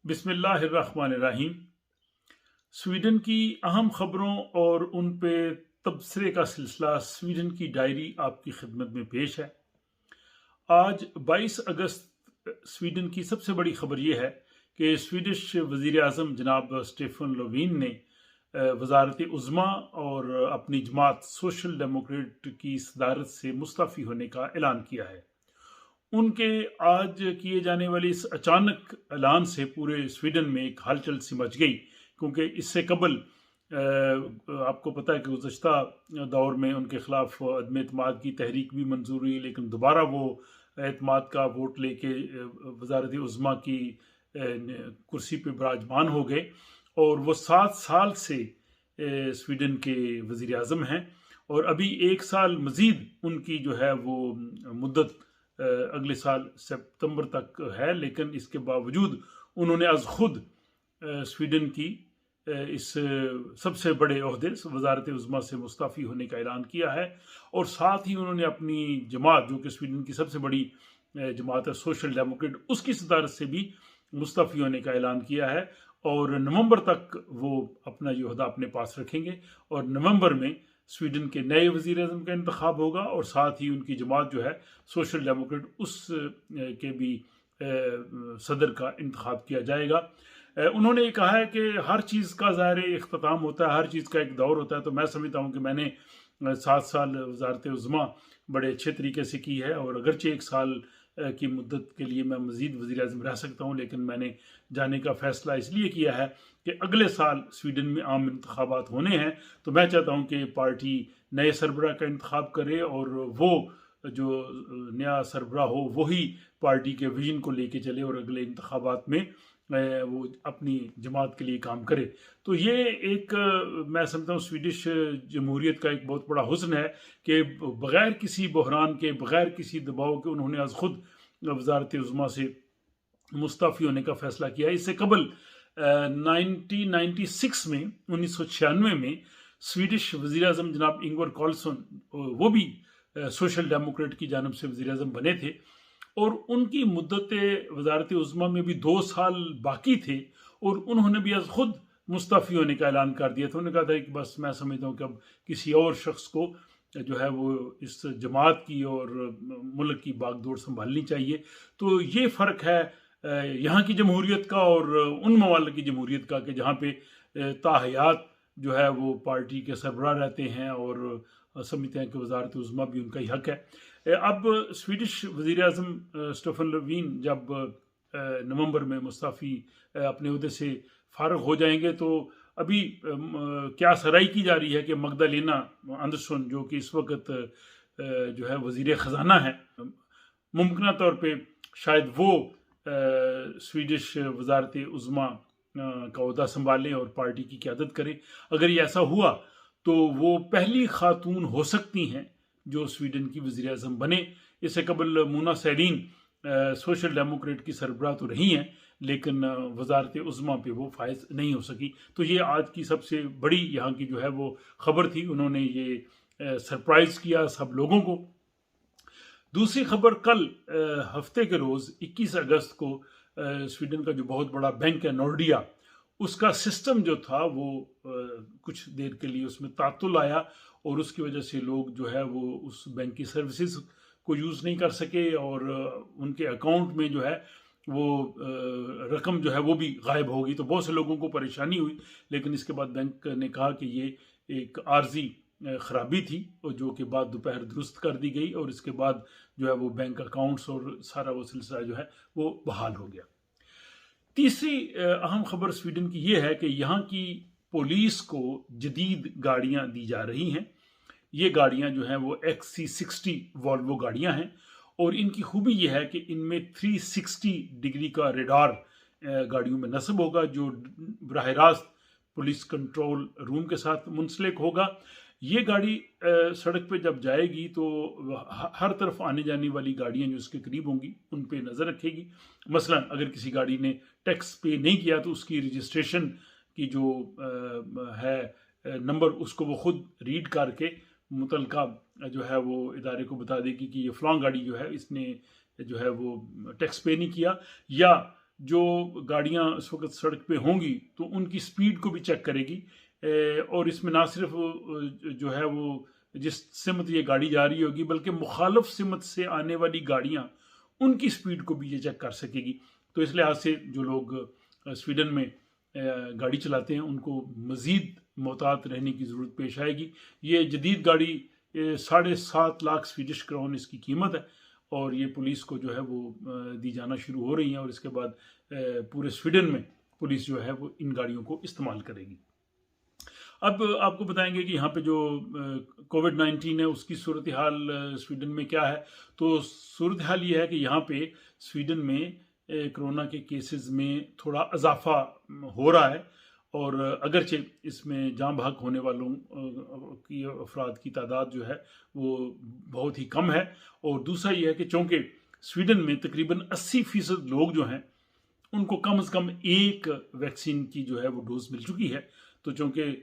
बिस्मिल्लाहिर्रहमानिर्रहीम। स्वीडन की अहम खबरों और उन पे तबसरे का सिलसिला स्वीडन की डायरी आपकी खिदमत में पेश है। आज 22 अगस्त स्वीडन की सबसे बड़ी खबर यह है कि स्वीडिश वज़ीर आज़म जनाब स्टेफन लोवीन ने वजारत उज़्मा और अपनी जमात सोशल डेमोक्रेट की सदारत से मुस्तफ़ी होने का ऐलान किया है। उनके आज किए जाने वाले इस अचानक ऐलान से पूरे स्वीडन में एक हलचल सी मच गई, क्योंकि इससे कबल आपको पता है कि गुज़श्ता दौर में उनके खिलाफ अदम एतमाद की तहरीक भी मंजूर हुई, लेकिन दोबारा वो एतमाद का वोट लेके वजारत उज़्मा की कुर्सी पे विराजमान हो गए और वो 7 साल से स्वीडन के वज़ीर आज़म हैं और अभी 1 साल मज़ीद उनकी जो है वो मुद्दत अगले साल सितंबर तक है। लेकिन इसके बावजूद उन्होंने आज खुद स्वीडन की इस सबसे बड़े ओहदे वजारत उज़्मा से मुस्तफ़ी होने का ऐलान किया है और साथ ही उन्होंने अपनी जमात, जो कि स्वीडन की सबसे बड़ी जमात है सोशल डेमोक्रेट, उसकी सदारत से भी मुस्तफ़ी होने का ऐलान किया है और नवंबर तक वो अपना ये ओहदा अपने पास रखेंगे और नवंबर में स्वीडन के नए वज़ीर आज़म का इंतखाब होगा और साथ ही उनकी जमात जो है सोशल डेमोक्रेट उस के भी सदर का इंतखाब किया जाएगा। उन्होंने कहा है कि हर चीज़ का ज़ाहिर इख्तिताम होता है, हर चीज़ का एक दौर होता है। तो मैं समझता हूँ कि मैंने 7 साल वजारत उज़्मा बड़े अच्छे तरीके से की है और अगरचे 1 साल की मुद्दत के लिए मैं मज़ीद वज़ीर आज़म रह सकता हूँ, लेकिन मैंने जाने का फ़ैसला इसलिए किया है कि अगले साल स्वीडन में आम इंतखाबात होने हैं। तो मैं चाहता हूँ कि पार्टी नए सरबराह का इंतखाब करे और वो जो नया सरबराह हो वही पार्टी के विजन को लेके चले और अगले इंतखाबात में वो अपनी जमात के लिए काम करे। तो ये एक मैं समझता हूँ स्वीडिश जमहूरियत का एक बहुत बड़ा हुस्न है कि बग़ैर किसी बहरान के, बग़ैर किसी दबाव के उन्होंने आज खुद वजारत उज़्मा से मुस्तफ़ी होने का फ़ैसला किया है। इससे कबल 1996 में 1996 में स्वीडिश वज़ीर आज़म जनाब इंगर कार्लसन, वो भी सोशल डेमोक्रेट की जानब से वज़ीर आज़म बने थे और उनकी मुद्दत वजारत उज़्मा में भी 2 साल बाकी थे और उन्होंने भी आज खुद मुस्तफ़ी होने का ऐलान कर दिया था। उन्होंने कहा था कि बस मैं समझता हूँ कि अब किसी और शख्स को जो है वो इस जमात की और मुल्क की बागडोर संभालनी चाहिए। तो ये फ़र्क है यहाँ की जमहूरियत का और उन ममालिक की जमहूरियत का कि जहाँ पे ताहयात जो है वो पार्टी के सरबराह रहते हैं और समझते हैं कि वजारत उज़्मा भी उनका ही हक है। अब स्वीडिश वज़ीर आज़म स्टेफन लोवीन जब नवंबर में मुस्तफ़ी अपने उहदे से फारग हो जाएंगे तो अभी क्या सराई की जा रही है कि मगदलेना एंडरसन, जो कि इस वक्त जो है वज़ीर ख़जाना है, मुमकिन तौर पे शायद वो स्वीडिश वजारत उज़्मा का ओहदा संभालें और पार्टी की क़यादत करें। अगर ये ऐसा हुआ तो वो पहली खातून हो सकती हैं जो स्वीडन की वज़ीर आज़म बने। इससे कबल मोना सैरीन सोशल डेमोक्रेट की सरबराह तो रही हैं, लेकिन वजारत उज़्मा पे वो फायज नहीं हो सकी। तो ये आज की सबसे बड़ी यहाँ की जो है वो खबर थी। उन्होंने ये सरप्राइज़ किया सब लोगों को। दूसरी खबर, कल हफ्ते के रोज़ 21 अगस्त को स्वीडन का जो बहुत बड़ा बैंक है नॉर्डिया, उसका सिस्टम जो था वो कुछ देर के लिए उसमें तातुल आया और उसकी वजह से लोग जो है वो उस बैंक की सर्विसेज को यूज़ नहीं कर सके और उनके अकाउंट में जो है वो रकम जो है वो भी गायब हो गई। तो बहुत से लोगों को परेशानी हुई, लेकिन इसके बाद बैंक ने कहा कि ये एक आर्जी ख़राबी थी और जो कि बाद दोपहर दुरुस्त कर दी गई और इसके बाद जो है वो बैंक अकाउंट्स और सारा वो सिलसिला जो है वो बहाल हो गया। तीसरी अहम खबर स्वीडन की ये है कि यहाँ की पुलिस को जदीद गाड़ियाँ दी जा रही हैं। ये गाड़ियाँ जो हैं वो XC60 वॉल्वो गाड़ियाँ हैं और इनकी खूबी ये है कि इनमें 360 डिग्री का रेडार गाड़ियों में नस्ब होगा, जो बराह रास्त पुलिस कंट्रोल रूम के साथ मुंसलिक होगा। ये गाड़ी सड़क पे जब जाएगी तो हर तरफ आने जाने वाली गाड़ियाँ जो उसके करीब होंगी उन पे नज़र रखेगी। मसलन अगर किसी गाड़ी ने टैक्स पे नहीं किया तो उसकी रजिस्ट्रेशन की जो है नंबर, उसको वो खुद रीड करके मुतलका जो है वो इदारे को बता देगी कि ये फ़लाँ गाड़ी जो है इसने जो है वो टैक्स पे नहीं किया, या جو گاڑیاں اس وقت سڑک پہ ہوں گی تو ان کی سپیڈ کو بھی چیک کرے گی، اور اس میں نہ صرف جو ہے وہ جس سمت یہ گاڑی جا رہی ہوگی بلکہ مخالف سمت سے آنے والی گاڑیاں ان کی سپیڈ کو بھی یہ چیک کر سکے گی۔ تو اس لحاظ سے جو لوگ سویڈن میں گاڑی چلاتے ہیں ان کو مزید محتاط رہنے کی ضرورت پیش آئے گی۔ یہ جدید گاڑی 7.5 لاکھ سویڈش کرون اس کی قیمت ہے، اور یہ پولیس کو جو ہے وہ دی جانا شروع ہو رہی ہیں، اور اس کے بعد پورے سویڈن میں پولیس جو ہے وہ ان گاڑیوں کو استعمال کرے گی۔ اب آپ کو بتائیں گے کہ یہاں پہ جو کووڈ-19 ہے اس کی صورتحال سویڈن میں کیا ہے۔ تو صورتحال یہ ہے کہ یہاں پہ سویڈن میں کرونا کے کیسز میں تھوڑا اضافہ ہو رہا ہے، اور اگرچہ اس میں جاں بحق ہونے والوں کی افراد کی تعداد جو ہے وہ بہت ہی کم ہے، اور دوسرا یہ ہے کہ چونکہ سویڈن میں تقریباً 80% لوگ جو ہیں ان کو کم از کم ایک ویکسین کی جو ہے وہ ڈوز مل چکی ہے، تو چونکہ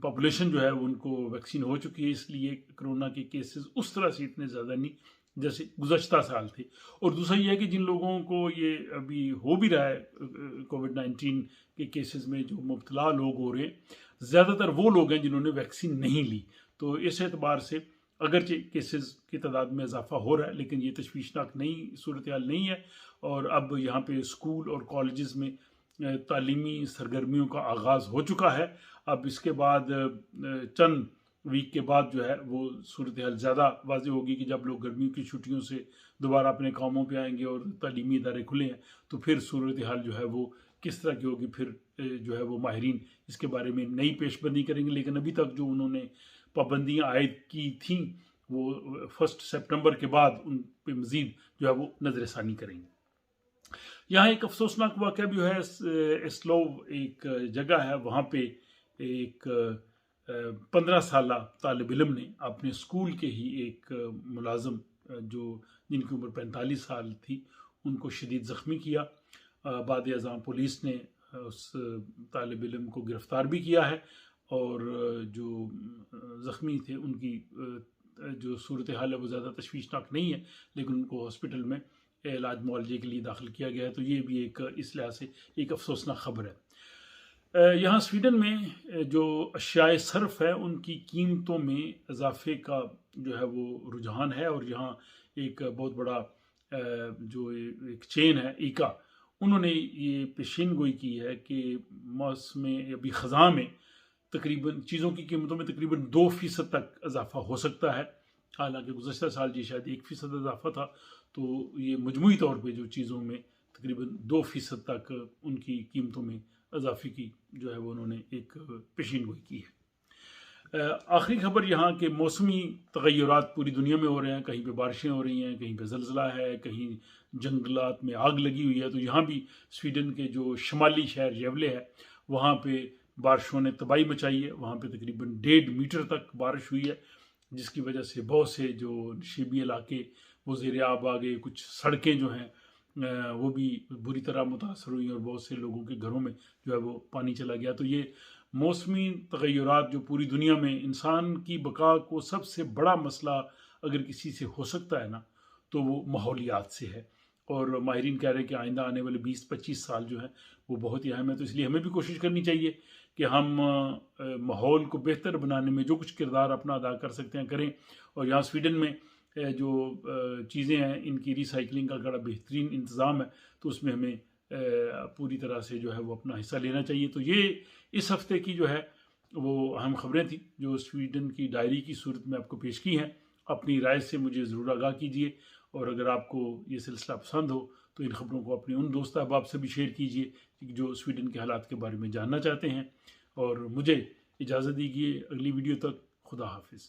پاپولیشن جو ہے وہ ان کو ویکسین ہو چکی ہے، اس لیے کرونا کے کیسز اس طرح سے اتنے زیادہ نہیں جیسے گزشتہ سال تھے۔ اور دوسرا یہ ہے کہ جن لوگوں کو یہ ابھی ہو بھی رہا ہے کووڈ-19 کے کیسز میں جو مبتلا لوگ ہو رہے ہیں، زیادہ تر وہ لوگ ہیں جنہوں نے ویکسین نہیں لی۔ تو اس اعتبار سے اگرچہ کیسز کی تعداد میں اضافہ ہو رہا ہے لیکن یہ تشویشناک نئی صورتحال نہیں ہے، اور اب یہاں پہ اسکول اور کالجز میں تعلیمی سرگرمیوں کا آغاز ہو چکا ہے۔ اب اس کے بعد چند ویک کے بعد جو ہے وہ صورتحال زیادہ واضح ہوگی کہ جب لوگ گرمیوں کی چھٹیوں سے دوبارہ اپنے کاموں پہ آئیں گے اور تعلیمی ادارے کھلے ہیں تو پھر صورتحال جو ہے وہ کس طرح کی ہوگی، پھر جو ہے وہ ماہرین اس کے بارے میں نئی پیش بندی کریں گے۔ لیکن ابھی تک جو انہوں نے پابندیاں عائد کی تھیں وہ 1 سپٹمبر کے بعد ان پہ مزید جو ہے وہ نظر ثانی کریں گے۔ یہاں ایک افسوسناک واقعہ بھی ہے، اسلو ایک جگہ ہے، وہاں پہ ایک 15 سالہ طالب علم نے اپنے اسکول کے ہی ایک ملازم جن کی عمر 45 سال تھی ان کو شدید زخمی کیا۔ بعد ازاں پولیس نے اس طالب علم کو گرفتار بھی کیا ہے، اور جو زخمی تھے ان کی جو صورتحال ہے وہ زیادہ تشویشناک نہیں ہے، لیکن ان کو ہاسپٹل میں علاج معالجے کے لیے داخل کیا گیا ہے۔ تو یہ بھی ایک اس لحاظ سے ایک افسوسناک خبر ہے۔ یہاں سویڈن میں جو اشیاء صرف ہے ان کی قیمتوں میں اضافے کا جو ہے وہ رجحان ہے، اور یہاں ایک بہت بڑا جو ایک چین ہے ایکا، انہوں نے یہ پیشین گوئی کی ہے کہ موسم ابھی خزاں میں تقریباً چیزوں کی قیمتوں میں تقریباً 2% تک اضافہ ہو سکتا ہے، حالانکہ گزشتہ سال یہ شاید 1% اضافہ تھا۔ تو یہ مجموعی طور پہ جو چیزوں میں تقریباً 2% تک ان کی قیمتوں میں اضافے کی جو ہے وہ انہوں نے ایک پیشین گوئی کی ہے۔ آخری خبر یہاں کے موسمی تغیرات پوری دنیا میں ہو رہے ہیں، کہیں پہ بارشیں ہو رہی ہیں، کہیں پہ زلزلہ ہے، کہیں جنگلات میں آگ لگی ہوئی ہے۔ تو یہاں بھی سویڈن کے جو شمالی شہر جیولے ہے وہاں پہ بارشوں نے تباہی مچائی ہے، وہاں پہ تقریباً 1.5 میٹر تک بارش ہوئی ہے، جس کی وجہ سے بہت سے جو نشیبی علاقے وہ زیر آب آ گئے، کچھ سڑکیں جو ہیں وہ بھی بری طرح متاثر ہوئی، اور بہت سے لوگوں کے گھروں میں جو ہے وہ پانی چلا گیا۔ تو یہ موسمی تغیرات جو پوری دنیا میں انسان کی بقا کو سب سے بڑا مسئلہ اگر کسی سے ہو سکتا ہے نا تو وہ ماحولیات سے ہے، اور ماہرین کہہ رہے ہیں کہ آئندہ آنے والے 20-25 سال جو ہیں وہ بہت ہی اہم ہے۔ تو اس لیے ہمیں بھی کوشش کرنی چاہیے کہ ہم ماحول کو بہتر بنانے میں جو کچھ کردار اپنا ادا کر سکتے ہیں کریں، اور یہاں سویڈن میں جو چیزیں ہیں ان کی ری سائیکلنگ کا بڑا بہترین انتظام ہے، تو اس میں ہمیں پوری طرح سے جو ہے وہ اپنا حصہ لینا چاہیے۔ تو یہ اس ہفتے کی جو ہے وہ اہم خبریں تھیں جو سویڈن کی ڈائری کی صورت میں آپ کو پیش کی ہیں۔ اپنی رائے سے مجھے ضرور آگاہ کیجیے، اور اگر آپ کو یہ سلسلہ پسند ہو تو ان خبروں کو اپنے ان دوست احباب سے بھی شیئر کیجیے جو سویڈن کے حالات کے بارے میں جاننا چاہتے ہیں۔ اور مجھے اجازت دیجیے، اگلی ویڈیو تک خدا حافظ۔